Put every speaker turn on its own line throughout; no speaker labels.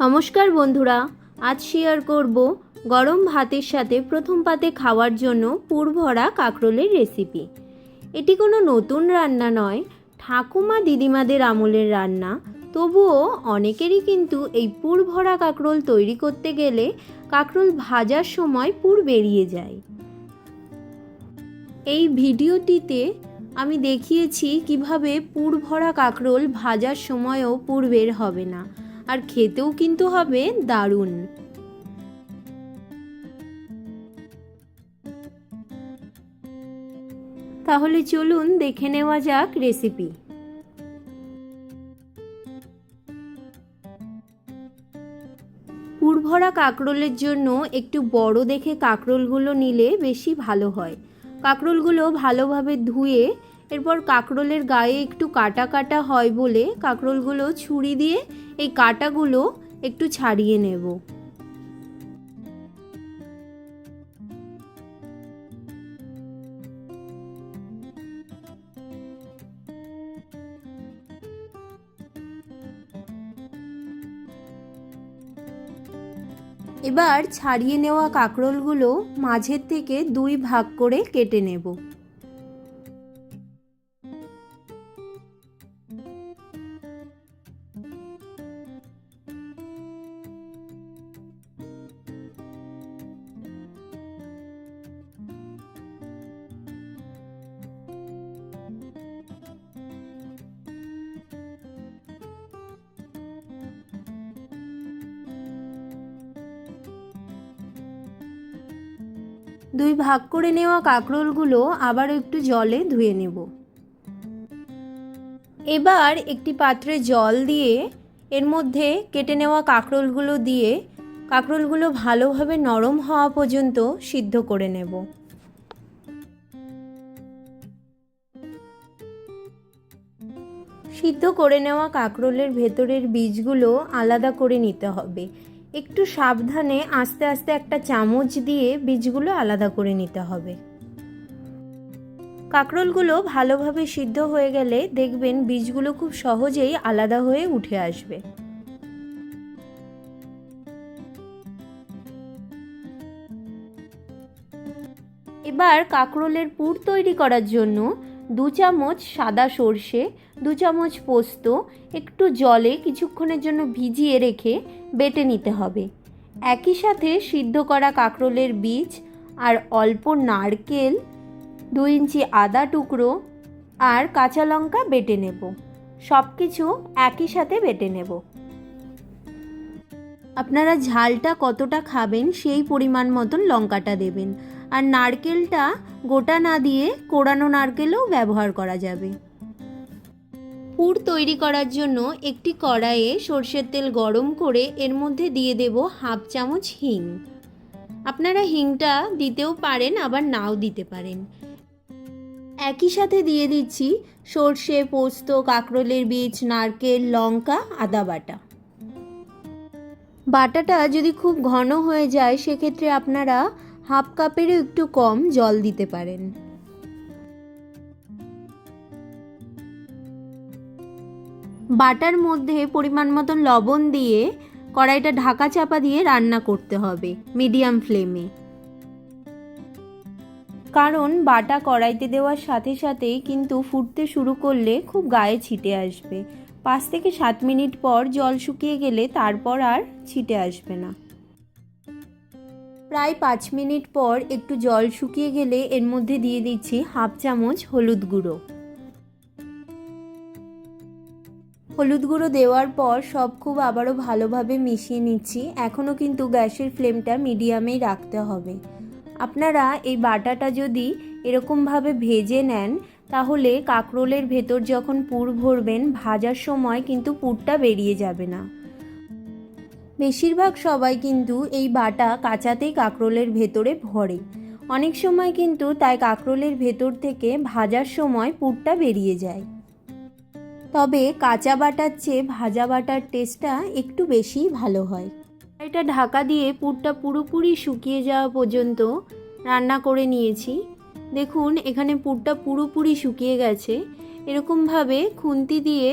নমস্কার বন্ধুরা, আজ শেয়ার করব গরম ভাতের সাথে প্রথম পাতে খাওয়ার জন্য পুর ভরা কাঁকরোলের রেসিপি। এটি কোনো নতুন রান্না নয়, ঠাকুমা দিদিমাদের আমলের রান্না। তবুও অনেকেরই কিন্তু এই পুর ভরা কাঁকরোল তৈরি করতে গেলে কাঁকরোল ভাজার সময় পুর বেরিয়ে যায়। এই ভিডিওটিতে আমি দেখিয়েছি কিভাবে পুর ভরা কাঁকরোল ভাজার সময়ও পুর বের হবে না, আর খেতেও কিন্তু হবে দারুণ। তাহলে চলুন দেখে নেওয়া যাক রেসিপি। পুর ভরা কাঁকরোলের জন্য একটু বড় দেখে কাঁকরোলগুলো নিলে বেশি ভালো হয়। কাঁকরোলগুলো ভালোভাবে ধুয়ে এরপর কাঁকরোলের গায়ে একটু কাটা কাটা হয় বলে কাঁকরোলগুলো ছুরি দিয়ে এই কাটাগুলো একটু ছাড়িয়ে নেব। এবার ছাড়িয়ে নেওয়া কাঁকরোলগুলো মাঝের থেকে দুই ভাগ করে কেটে নেব। দুই ভাগ করে নেওয়া কাঁকরোলগুলো আবার একটু জলে ধুয়ে নেব। এবার একটি পাত্রে জল দিয়ে এর মধ্যে কেটে নেওয়া কাঁকরোলগুলো দিয়ে কাঁকরোলগুলো ভালোভাবে নরম হওয়া পর্যন্ত সিদ্ধ করে নেব। সিদ্ধ করে নেওয়া কাঁকরোলের ভেতরের বীজগুলো আলাদা করে নিতে হবে। একটু সাবধানে আস্তে আস্তে একটা চামচ দিয়ে বীজগুলো আলাদা করে নিতে হবে। কাঁকরোলগুলো ভালোভাবে সিদ্ধ হয়ে গেলে দেখবেন বীজগুলো খুব সহজেই আলাদা হয়ে উঠে আসবে। এবার কাঁকরোলের পুর তৈরি করার জন্য 2 চামচ সাদা সর্ষে, 2 চামচ পোস্ত একটু জলে কিছুক্ষণের জন্য ভিজিয়ে রেখে বেটে নিতে হবে। একই সাথে সিদ্ধ করা কাঁকরোলের বীজ আর অল্প নারকেল, 2 ইঞ্চি আদা টুকরো আর কাঁচা লঙ্কা বেটে নেব। সব কিছু একই সাথে বেটে নেব। আপনারা ঝালটা কতটা খাবেন সেই পরিমাণ মতন লঙ্কাটা দেবেন। আর নারকেলটা গোটা না দিয়ে কোড়ানো নারকেলও ব্যবহার করা যাবে। পুর তৈরি করার জন্য একটি কড়াইয়ে সরষের তেল গরম করে এর মধ্যে দিয়ে দেব হাফ চামচ হিং। আপনারা হিংটা দিতেও পারেন, আবার নাও দিতে পারেন। একই সাথে দিয়ে দিচ্ছি সরষে, পোস্ত, কাঁকরোলের বীজ, নারকেল, লঙ্কা, আদা বাটা। বাটাটা যদি খুব ঘন হয়ে যায় সেক্ষেত্রে আপনারা হাফ কাপেরও একটু কম জল দিতে পারেন। বাটার মধ্যে পরিমাণ মতন লবণ দিয়ে কড়াইটা ঢাকা চাপা দিয়ে রান্না করতে হবে মিডিয়াম ফ্লেমে। কারণ বাটা কড়াইতে দেওয়ার সাথে সাথেই কিন্তু ফুটতে শুরু করলে খুব গায়ে ছিটে আসবে। 5 থেকে 7 মিনিট পর জল শুকিয়ে গেলে তারপর আর ছিটে আসবে না। প্রায় 5 মিনিট পর একটু জল শুকিয়ে গেলে এর মধ্যে দিয়ে দিচ্ছি হাফ চামচ হলুদ গুঁড়ো। হলুদ গুঁড়ো দেওয়ার পর সব খুব আবারও ভালোভাবে মিশিয়ে নিচ্ছি। এখনও কিন্তু গ্যাসের ফ্লেমটা মিডিয়ামেই রাখতে হবে। আপনারা এই বাটাটা যদি এরকমভাবে ভেজে নেন তাহলে কাঁকরোলের ভেতর যখন পুর ভরবেন ভাজার সময় কিন্তু পুরটা বেরিয়ে যাবে না। বেশিরভাগ সবাই কিন্তু এই বাটা কাঁচাতেই কাঁকরোলের ভেতরে ভরে, অনেক সময় কিন্তু তাই কাঁকরোলের ভেতর থেকে ভাজার সময় পুরটা বেরিয়ে যায়। তবে কাঁচা বাটার চেয়ে ভাজা বাটার টেস্টটা একটু বেশিই ভালো হয়। এটা ঢাকা দিয়ে পুরটা পুরোপুরি শুকিয়ে যাওয়া পর্যন্ত রান্না করে নিয়েছি। দেখুন এখানে পুরটা পুরোপুরি শুকিয়ে গেছে। এরকমভাবে খুন্তি দিয়ে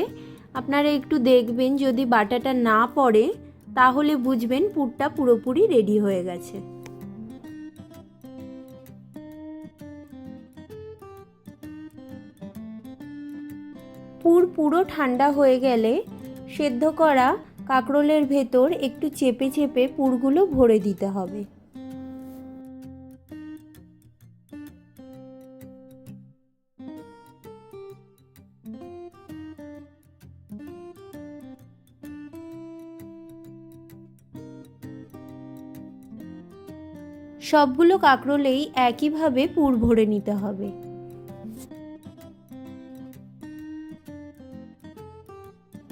আপনারা একটু দেখবেন, যদি বাটাটা না পড়ে তাহলে বুঝবেন পুরটা পুরোপুরি রেডি হয়ে গেছে। পুর পুরো ঠান্ডা হয়ে গেলে সেদ্ধ করা কাঁকরোলের ভেতর একটু চেপে চেপে পুরগুলো ভরে দিতে হবে। সবগুলো কাঁকরোলেই একইভাবে পুর ভরে নিতে হবে।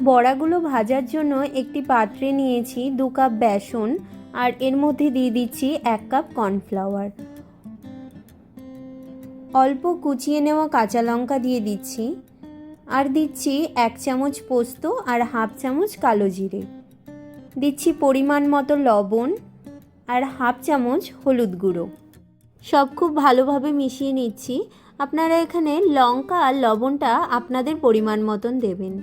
বড়াগুলো ভাজার জন্য একটি পাত্রে নিয়েছি 2 কাপ বেসন, আর এর মধ্যে দিয়ে দিচ্ছি 1 কাপ কর্নফ্লাওয়ার। অল্প কুচিয়ে নেওয়া কাঁচা লঙ্কা দিয়ে দিচ্ছি, আর দিচ্ছি 1 চামচ পোস্ত আর হাফ চামচ কালো জিরে। দিচ্ছি পরিমাণ মতো লবণ আর হাফ চামচ হলুদ গুঁড়ো। সব খুব ভালোভাবে মিশিয়ে নিচ্ছি। আপনারা এখানে লঙ্কা আর লবণটা আপনাদের পরিমাণ মতন দেবেন।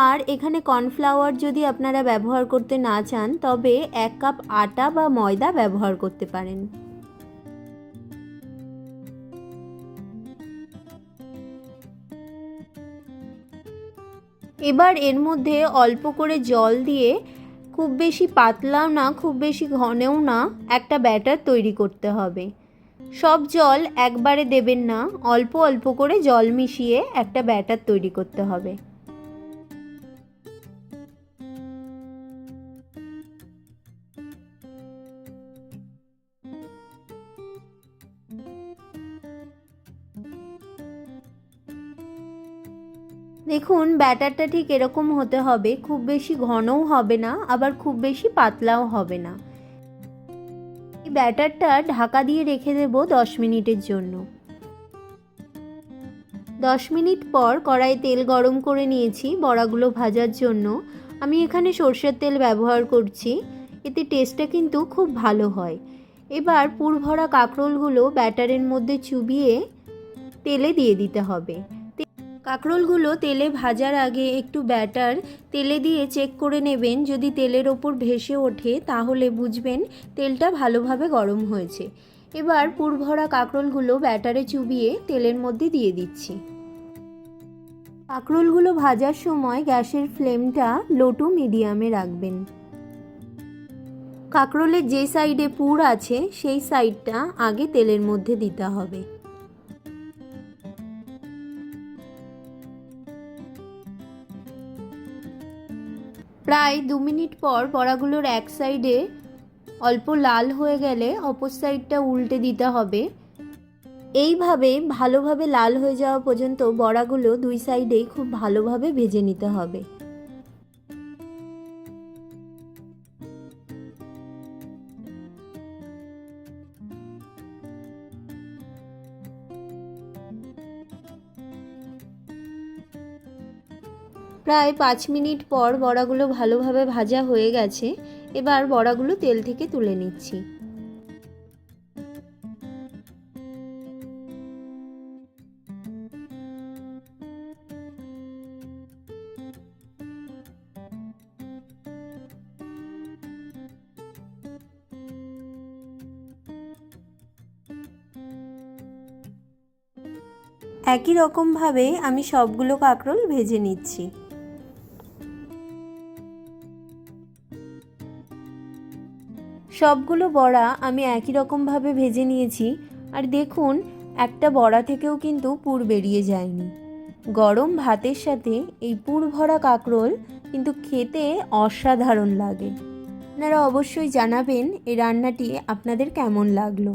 আর এখানে কর্নফ্লাওয়ার যদি আপনারা ব্যবহার করতে না চান তবে 1 কাপ আটা বা ময়দা ব্যবহার করতে পারেন। এবার এর মধ্যে অল্প করে জল দিয়ে, খুব বেশি পাতলাও না খুব বেশি ঘনও না, একটা ব্যাটার তৈরি করতে হবে। সব জল একবারে দেবেন না, অল্প অল্প করে জল মিশিয়ে একটা ব্যাটার তৈরি করতে হবে। দেখুন ব্যাটারটা ঠিক এরকম হতে হবে, খুব বেশি ঘনও হবে না আবার খুব বেশি পাতলাও হবে না। এই ব্যাটারটা ঢাকা দিয়ে রেখে দেব 10 মিনিটের জন্য। 10 মিনিট পর কড়াইয়ে তেল গরম করে নিয়েছি বড়াগুলো ভাজার জন্য। আমি এখানে সরষের তেল ব্যবহার করছি, এতে টেস্টটা কিন্তু খুব ভালো হয়। এবার পুর ভরা কাঁকরোলগুলো ব্যাটারের মধ্যে চুবিয়ে তেলে দিয়ে দিতে হবে। কাঁকরোলগুলো তেলে ভাজার আগে একটু ব্যাটার তেলে দিয়ে চেক করে নেবেন, যদি তেলের ওপর ভেসে ওঠে তাহলে বুঝবেন তেলটা ভালোভাবে গরম হয়েছে। এবার পুর ভরা কাঁকরোলগুলো ব্যাটারে চুবিয়ে তেলের মধ্যে দিয়ে দিচ্ছি। কাঁকরোলগুলো ভাজার সময় গ্যাসের ফ্লেমটা লো টু মিডিয়ামে রাখবেন। কাঁকরোলের যে সাইডে পুর আছে সেই সাইডটা আগে তেলের মধ্যে দিতে হবে। প্রায় 2 মিনিট পর বড়াগুলোর এক সাইডে অল্প লাল হয়ে গেলে অপর সাইডটা উল্টে দিতে হবে। এইভাবে ভালোভাবে লাল হয়ে যাওয়া পর্যন্ত বড়াগুলো 2 সাইডেই খুব ভালোভাবে ভেজে নিতে হবে। প্রায় 5 মিনিট পর বড়াগুলো ভালোভাবে ভাজা হয়ে গেছে। এবার বড়াগুলো তেল থেকে তুলে নিচ্ছি। একই রকমভাবে আমি সবগুলো কাঁকরোল ভেজে নিচ্ছি। সবগুলো বড়া আমি একই রকমভাবে ভেজে নিয়েছি। আর দেখুন একটা বড়া থেকেও কিন্তু পুর বেরিয়ে যায়নি। গরম ভাতের সাথে এই পুর ভরা কাঁকরোল কিন্তু খেতে অসাধারণ লাগে। আপনারা অবশ্যই জানাবেন এই রান্নাটি আপনাদের কেমন লাগলো।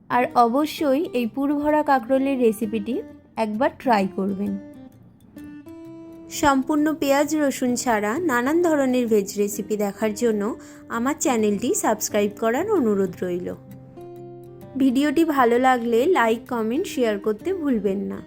আর অবশ্যই এই পুর ভরা কাঁকরোলের রেসিপিটি একবার ট্রাই করবেন। সম্পূর্ণ পেঁয়াজ রসুন ছাড়া নানান ধরনের ভেজ রেসিপি দেখার জন্য আমার চ্যানেলটি সাবস্ক্রাইব করার অনুরোধ রইল। ভিডিওটি ভালো লাগলে লাইক, কমেন্ট, শেয়ার করতে ভুলবেন না।